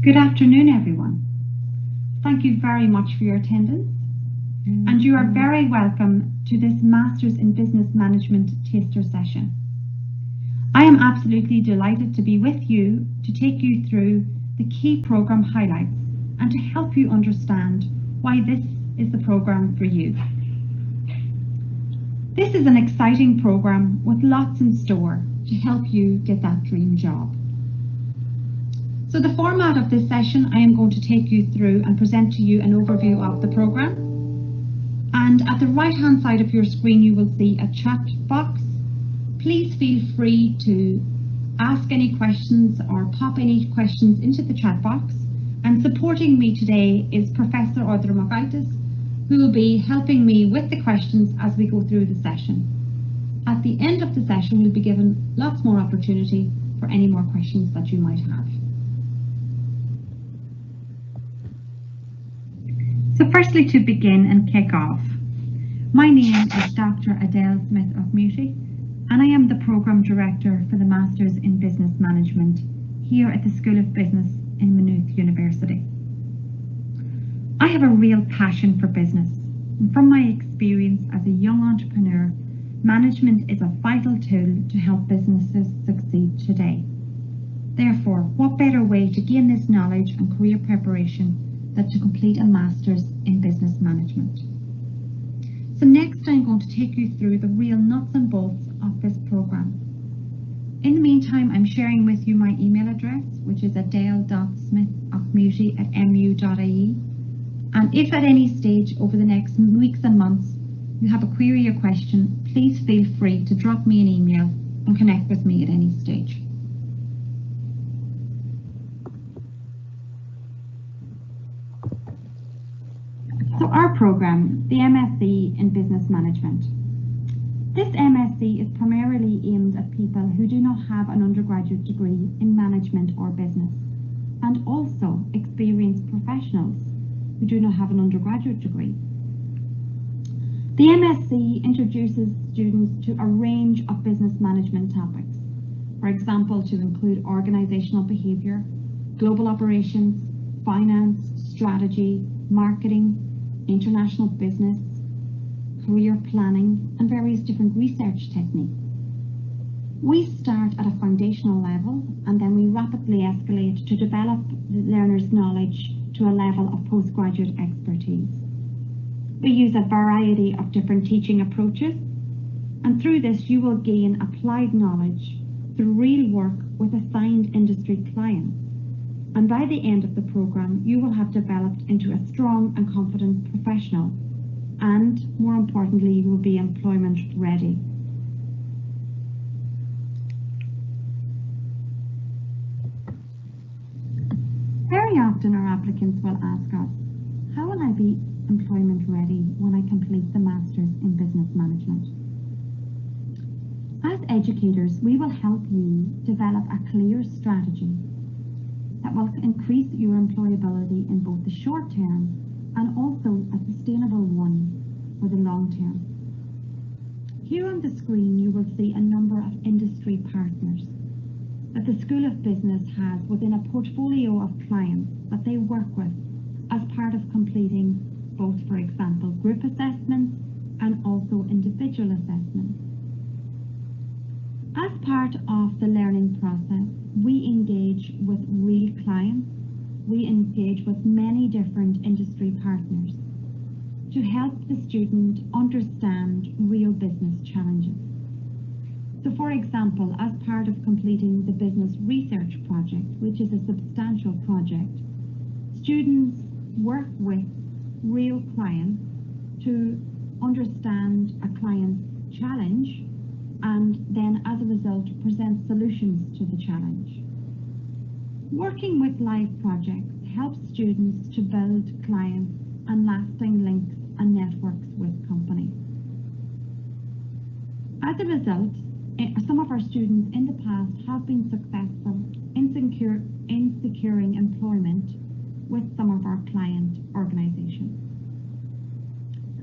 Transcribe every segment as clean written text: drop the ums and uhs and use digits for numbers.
Good afternoon, everyone. Thank you very much for your attendance, and you are very welcome to this Masters in Business Management taster session. I am absolutely delighted to be with you to take you through the key programme highlights and to help you understand why this is the programme for you. This is an exciting programme with lots in store to help you get that dream job. So the format of this session, I am going to take you through and present to you an overview of the programme. And at the right hand side of your screen you will see a chat box. Please feel free to ask any questions or pop any questions into the chat box. And supporting me today is Professor Audra Magaitis, who will be helping me with the questions as we go through the session. At the end of the session we'll be given lots more opportunity for any more questions that you might have. So firstly, to begin and kick off, my name is Dr. Adele Smith of Muty, and I am the Programme Director for the Masters in Business Management here at the School of Business in Maynooth University. I have a real passion for business, and from my experience as a young entrepreneur, management is a vital tool to help businesses succeed today. Therefore, what better way to gain this knowledge and career preparation than to complete a Masters in Business Management. So next I'm going to take you through the real nuts and bolts of this programme. In the meantime, I'm sharing with you my email address, which is adele.smith@mu.ie, and if at any stage over the next weeks and months you have a query or question, please feel free to drop me an email and connect with me at any stage. So our programme, the MSc in Business Management. This MSc is primarily aimed at people who do not have an undergraduate degree in management or business, and also experienced professionals who do not have an undergraduate degree. The MSc introduces students to a range of business management topics, for example, to include organisational behaviour, global operations, finance, strategy, marketing, international business, career planning, and various different research techniques. We start at a foundational level and then we rapidly escalate to develop the learner's knowledge to a level of postgraduate expertise. We use a variety of different teaching approaches, and through this you will gain applied knowledge through real work with assigned industry clients. And by the end of the programme, you will have developed into a strong and confident professional, and more importantly, you will be employment ready. Very often our applicants will ask us, how will I be employment ready when I complete the Masters in Business Management? As educators, we will help you develop a clear strategy that will increase your employability in both the short term and also a sustainable one for the long term. Here on the screen you will see a number of industry partners that the School of Business has within a portfolio of clients that they work with as part of completing both, for example, group assessments and also individual assessments. As part of the learning process, we engage with real clients, we engage with many different industry partners to help the student understand real business challenges. So for example, as part of completing the business research project, which is a substantial project, students work with real clients to understand a client's challenge and then as a result present solutions to the challenge. Working with live projects helps students to build clients and lasting links and networks with companies. As a result, some of our students in the past have been successful in securing employment with some of our client organisations.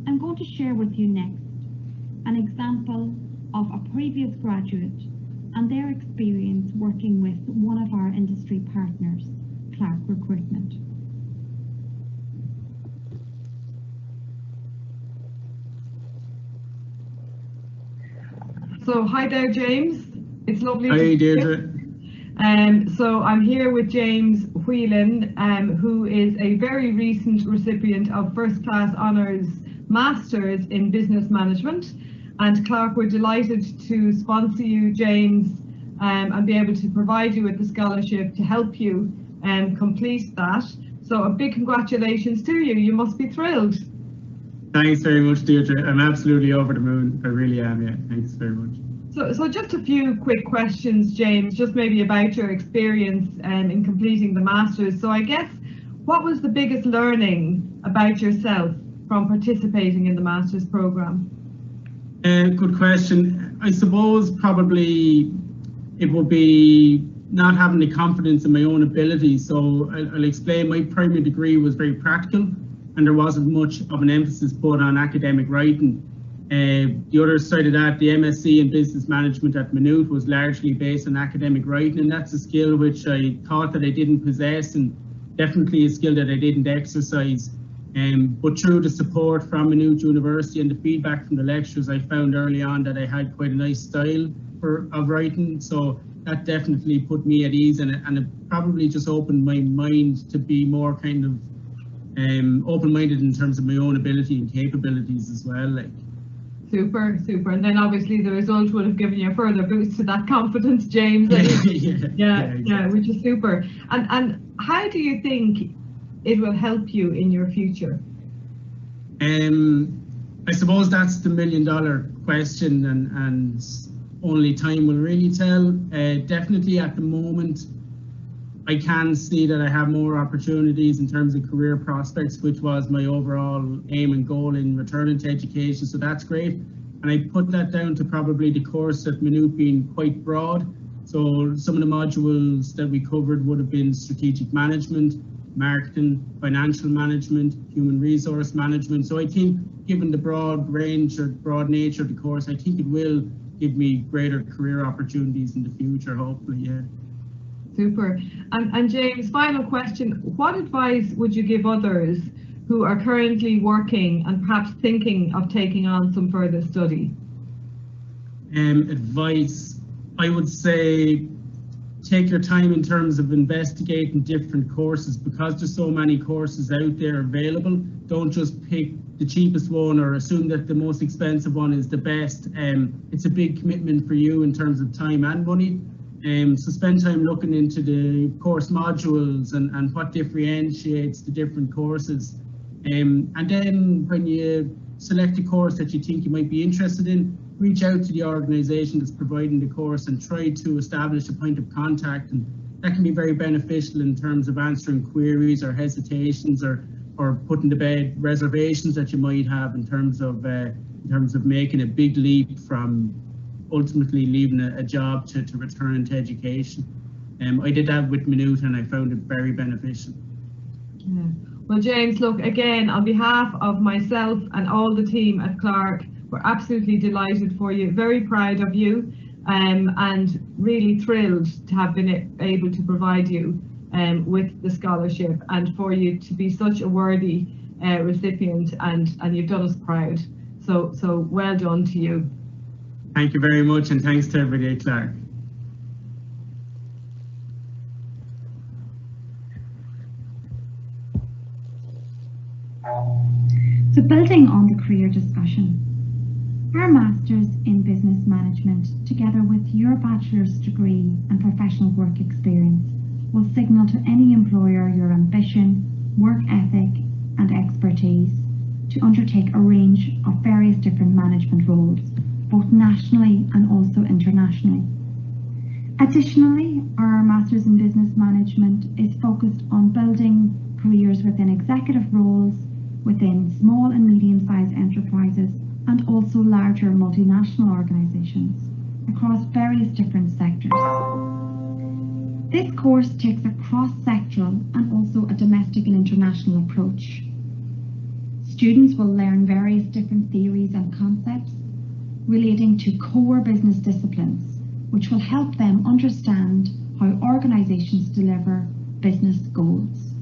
I'm going to share with you next an example of a previous graduate and their experience working with one of our industry partners, Clark Recruitment. recruitment. So hi there, James. It's lovely to see you. Deirdre. So I'm here with James Whelan, who is a very recent recipient of First Class Honours Masters in Business Management. And Clark, we're delighted to sponsor you, James, and be able to provide you with the scholarship to help you complete that. So a big congratulations to you. You must be thrilled. Thanks very much, Deirdre. I'm absolutely over the moon. I really am, yeah. Thanks very much. So just a few quick questions, James, just maybe about your experience in completing the Masters. So I guess, what was the biggest learning about yourself from participating in the Masters programme? Good question. I suppose probably it would be not having the confidence in my own abilities. So I'll explain. My primary degree was very practical, and there wasn't much of an emphasis put on academic writing. The other side of that, the MSc in Business Management at Maynooth was largely based on academic writing, and that's a skill which I thought that I didn't possess, and definitely a skill that I didn't exercise. But through the support from Maynooth University and the feedback from the lecturers, I found early on that I had quite a nice style of writing, so that definitely put me at ease, and it probably just opened my mind to be more kind of open-minded in terms of my own ability and capabilities as well. Like. Super. And then obviously the result would have given you a further boost to that confidence, James. Yeah, which is super. And how do you think it will help you in your future? I suppose that's the $1 million question, and only time will really tell. Definitely at the moment, I can see that I have more opportunities in terms of career prospects, which was my overall aim and goal in returning to education. So that's great. And I put that down to probably the course at Maynooth being quite broad. So some of the modules that we covered would have been strategic management, marketing, financial management, human resource management. So I think given the broad range or broad nature of the course, I think it will give me greater career opportunities in the future, hopefully, yeah. Super. And James, final question. What advice would you give others who are currently working and perhaps thinking of taking on some further study? Advice, I would say take your time in terms of investigating different courses, because there's so many courses out there available. Don't just pick the cheapest one or assume that the most expensive one is the best. It's a big commitment for you in terms of time and money. So spend time looking into the course modules and what differentiates the different courses. And then when you select a course that you think you might be interested in, reach out to the organisation that's providing the course and try to establish a point of contact. And that can be very beneficial in terms of answering queries or hesitations or putting to bed reservations that you might have in terms of making a big leap from ultimately leaving a job to return to education. I did that with Maynooth and I found it very beneficial. Yeah. Well, James, look, again, on behalf of myself and all the team at Clark, we're absolutely delighted for you, very proud of you, and really thrilled to have been able to provide you with the scholarship and for you to be such a worthy recipient, and you've done us proud. So well done to you. Thank you very much, and thanks to everybody at Clark. So building on the career discussion, our Masters in Business Management, together with your bachelor's degree and professional work experience, will signal to any employer your ambition, work ethic and expertise to undertake a range of various different management roles, both nationally and also internationally. Additionally, our Masters in Business Management is focused on building careers within executive roles, within small and medium-sized enterprises, and also larger multinational organisations across various different sectors. This course takes a cross-sectoral and also a domestic and international approach. Students will learn various different theories and concepts relating to core business disciplines, which will help them understand how organisations deliver business goals.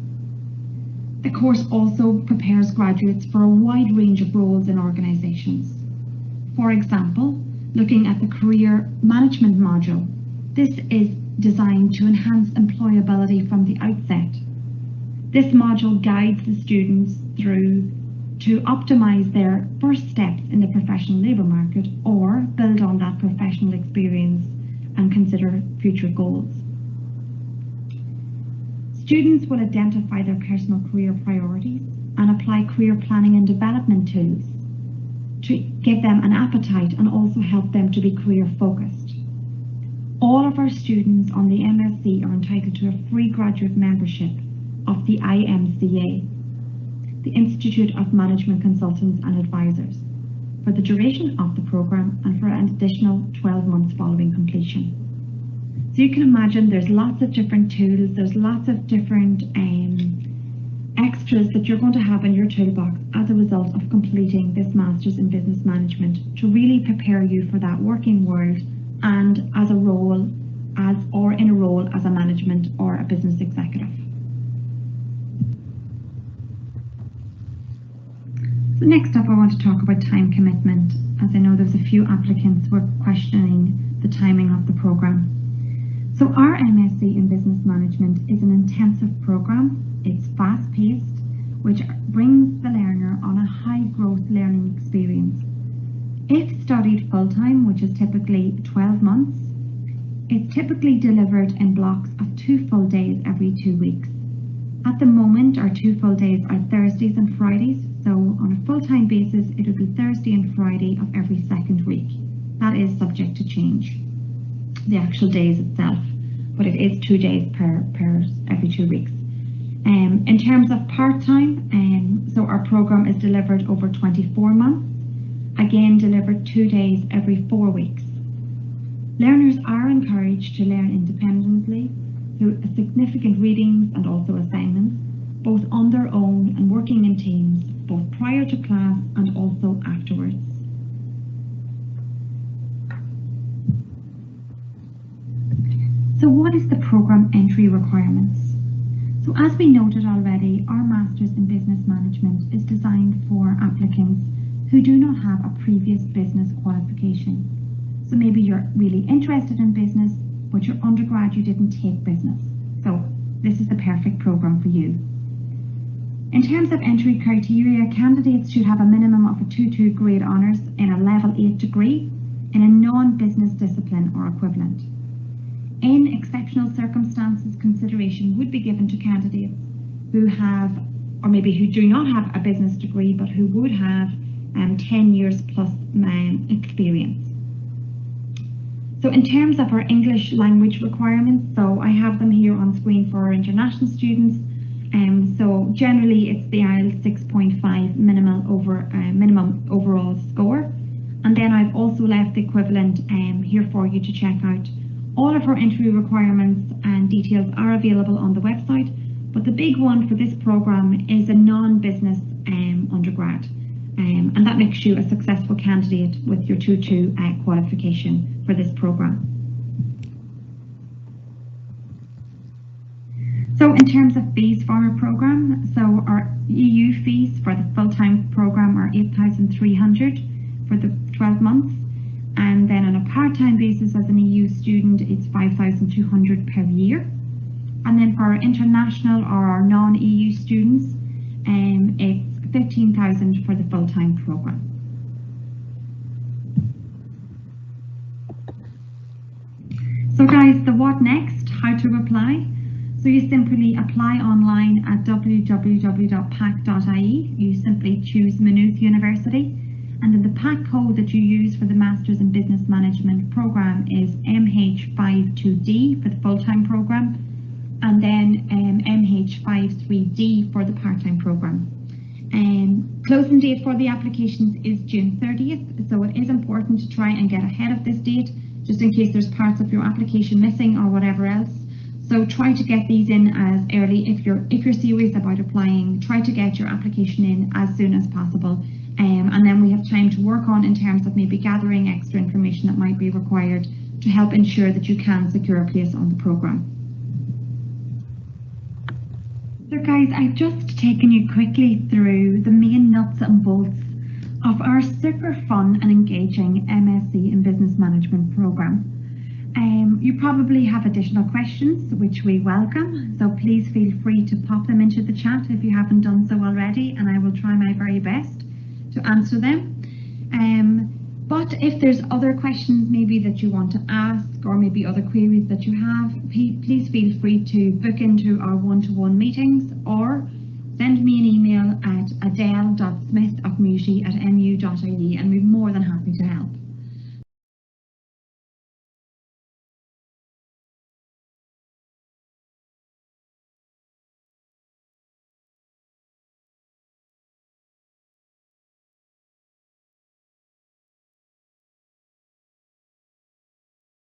The course also prepares graduates for a wide range of roles in organisations. For example, looking at the career management module, this is designed to enhance employability from the outset. This module guides the students through to optimise their first steps in the professional labour market or build on that professional experience and consider future goals. Students will identify their personal career priorities and apply career planning and development tools to give them an appetite and also help them to be career focused. All of our students on the MSc are entitled to a free graduate membership of the IMCA, the Institute of Management Consultants and Advisors, for the duration of the programme and for an additional 12 months following completion. So you can imagine there's lots of different tools, there's lots of different extras that you're going to have in your toolbox as a result of completing this Masters in Business Management to really prepare you for that working world and as a role in a role as a management or a business executive. So next up I want to talk about time commitment, as I know there's a few applicants who are questioning the timing of the programme. So our MSc in Business Management is an intensive programme. It's fast-paced, which brings the learner on a high-growth learning experience. If studied full-time, which is typically 12 months, it's typically delivered in blocks of 2 full days every 2 weeks. At the moment, our 2 full days are Thursdays and Fridays, so on a full-time basis, it would be Thursday and Friday of every second week. That is subject to change, the actual days itself, but it is 2 days per every 2 weeks. In terms of part-time, so our programme is delivered over 24 months, again delivered 2 days every 4 weeks. Learners are encouraged to learn independently through significant readings and also assignments, both on their own and working in teams, both prior to class and also afterwards. So what is the programme entry requirements? So as we noted already, our Masters in Business Management is designed for applicants who do not have a previous business qualification. So maybe you're really interested in business, but your undergrad you didn't take business. So this is the perfect programme for you. In terms of entry criteria, candidates should have a minimum of a 2-2 grade honours in a level 8 degree in a non-business discipline or equivalent. In exceptional circumstances, consideration would be given to candidates who have, or maybe who do not have a business degree, but who would have 10 years plus experience. So in terms of our English language requirements, so I have them here on screen for our international students. So generally it's the IELTS 6.5 minimum overall score. And then I've also left the equivalent here for you to check out. All of our entry requirements and details are available on the website, but the big one for this programme is a non-business undergrad, and that makes you a successful candidate with your 2-2 qualification for this programme. So in terms of fees for our programme, so our EU fees for the full-time programme are 8,300 for the 12 months. And then on a part-time basis as an EU student, it's 5,200 per year. And then for our international or our non-EU students, it's 15,000 for the full-time programme. So guys, the what next, how to apply. So you simply apply online at www.pac.ie. You simply choose Maynooth University. And then the PAC code that you use for the Masters in Business Management programme is MH52D for the full-time programme, and then MH53D for the part-time programme. Closing date for the applications is June 30th, so it is important to try and get ahead of this date, just in case there's parts of your application missing or whatever else. So try to get these in as early. If you're serious about applying, try to get your application in as soon as possible. And then we have time to work on in terms of maybe gathering extra information that might be required to help ensure that you can secure a place on the programme. So guys, I've just taken you quickly through the main nuts and bolts of our super fun and engaging MSc in Business Management programme. You probably have additional questions, which we welcome, so please feel free to pop them into the chat if you haven't done so already, and I will try my very best to answer them. But if there's other questions maybe that you want to ask, or maybe other queries that you have, please feel free to book into our one-to-one meetings, or send me an email at adele.smith@mu.ie, and we're more than happy to help.